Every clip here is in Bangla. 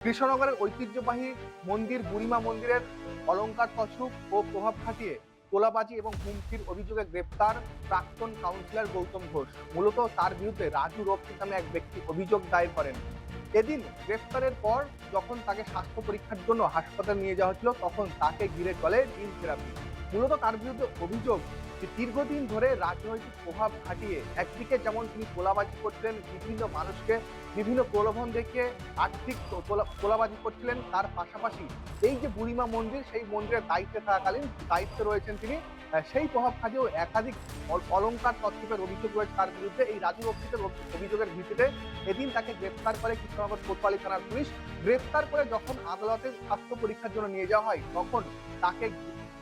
কৃষ্ণনগরের ঐতিহ্যবাহী মন্দির বুড়িমা মন্দিরের অলংকার তছরূপ ও প্রভাব খাটিয়ে তোলাবাজি এবং হুমকির অভিযোগে গ্রেপ্তার প্রাক্তন কাউন্সিলর গৌতম ঘোষ। মূলত তার বিরুদ্ধে রাজু রক্ষিত নামে এক ব্যক্তি অভিযোগ দায়ের করেন। এদিন গ্রেপ্তারের পর যখন তাকে স্বাস্থ্য পরীক্ষার জন্য হাসপাতালে নিয়ে যাওয়া হচ্ছিল, তখন তাকে ঘিরে চলে টিম থেরাপি। মূলত তার বিরুদ্ধে অভিযোগ যে দীর্ঘদিন ধরে রাজনৈতিক প্রভাব খাটিয়ে একদিকে যেমন তিনি তোলাবাজি করছিলেন, বিভিন্ন মানুষকে বিভিন্ন প্রলোভন দেখিয়ে আর্থিক তোলাবাজি করছিলেন, তার পাশাপাশি এই যে বুড়িমা মন্দির, সেই মন্দিরের দায়িত্বে থাকাকালীন দায়িত্বে রয়েছেন তিনি, সেই প্রভাব খাটিয়েও একাধিক অলংকার তছরূপের অভিযোগ রয়েছে তার বিরুদ্ধে। এই রাজু রক্ষিতের অভিযোগের ভিত্তিতে এদিন তাকে গ্রেপ্তার করে কৃষ্ণনগর কোতোয়ালি থানার পুলিশ। গ্রেপ্তার করে যখন আদালতে স্বাস্থ্য পরীক্ষার জন্য নিয়ে যাওয়া হয়, তখন তাকে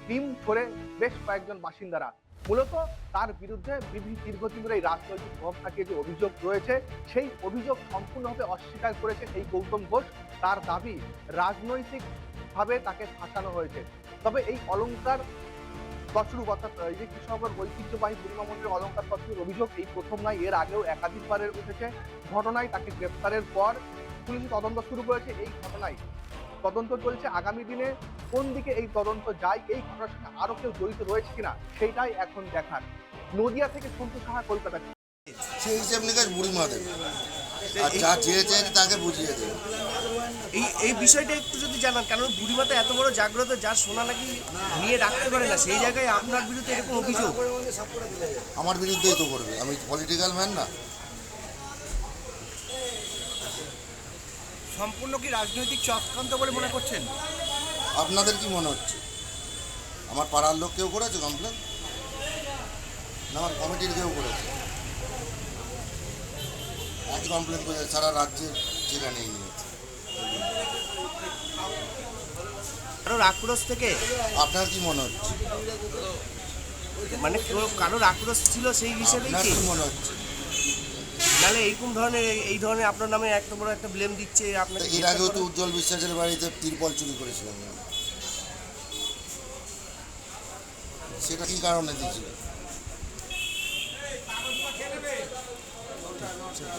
টিম করে বেশ কয়েকজন বাসিন্দারা। মূলত তার বিরুদ্ধে দীর্ঘদিন ধরে এই রাজনৈতিক প্রভাব খাটিয়ে যে অভিযোগ রয়েছে, সেই অভিযোগ সম্পূর্ণভাবে অস্বীকার করেছেন এই গৌতম ঘোষ। তার দাবি রাজনৈতিক ভাবে তাকে ফাঁসানো হয়েছে। তবে এই অলংকার তছরূপ, অর্থাৎ এই যে কৃষ্ণনগর ঐতিহ্যবাহী বুড়িমা মন্দিরের অলংকার তছরূপের অভিযোগ এই প্রথম নয়, এর আগেও একাধিকবারের উঠেছে। ঘটনায় তাকে গ্রেপ্তারের পর পুলিশ তদন্ত শুরু করেছে। এই ঘটনায় তদন্ত চলছে। আগামী দিনে কোন দিকে এই তদন্ত যায়, এই ঘটনার সাথে আরো কেউ জড়িত রয়েছে কিনা, সেটাই এখন দেখার। নদিয়া থেকে সন্তু সাহা, কলকাতা। সেই হিসাব নিকাশ বুড়িমা দেবে, আর যা চেয়েছে তাকে বুঝিয়ে দেবে। এই বিষয়টা একটু যদি জানান, কারণ বুড়িমাতে এত বড় জাগ্রত, যার সোনা নাকি নিয়ে রাখতে পারে না, সেই জায়গায় আপনার বিরুদ্ধে এরকম অভিযোগ। আমার বিরুদ্ধেই তো করবে, আমি পলিটিক্যাল ম্যান না। সম্পূর্ণ কি রাজনৈতিক চক্রান্ত বলে মনে করছেন? আপনাদের কি মনে হচ্ছে? আমার পাড়ার লোক কেউ করেছে কমপ্লেন? না আমার কমিটির কেউ করেছে? আজ কমপ্লেন করে সারা রাজ্যের জায়গা নিয়ে নিয়েছে। কারোর আক্রোশ থেকে? আপনার কি মনে হচ্ছে? মানে কারোর আক্রোশ ছিল সেই হিসেবে আপনার কি কি মনে হচ্ছে? নাহলে এই ধরনের আপনার নামে এত বড় একটা ব্লেম দিচ্ছে আপনাকে। এর আগেও তো উজ্জ্বল বিশ্বাসের বাড়িতে তিরপল চুরি করেছিলাম, সেটা কি কারণে দিয়েছিল?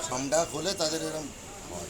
সামডা হলে তাদের এরকম হয়।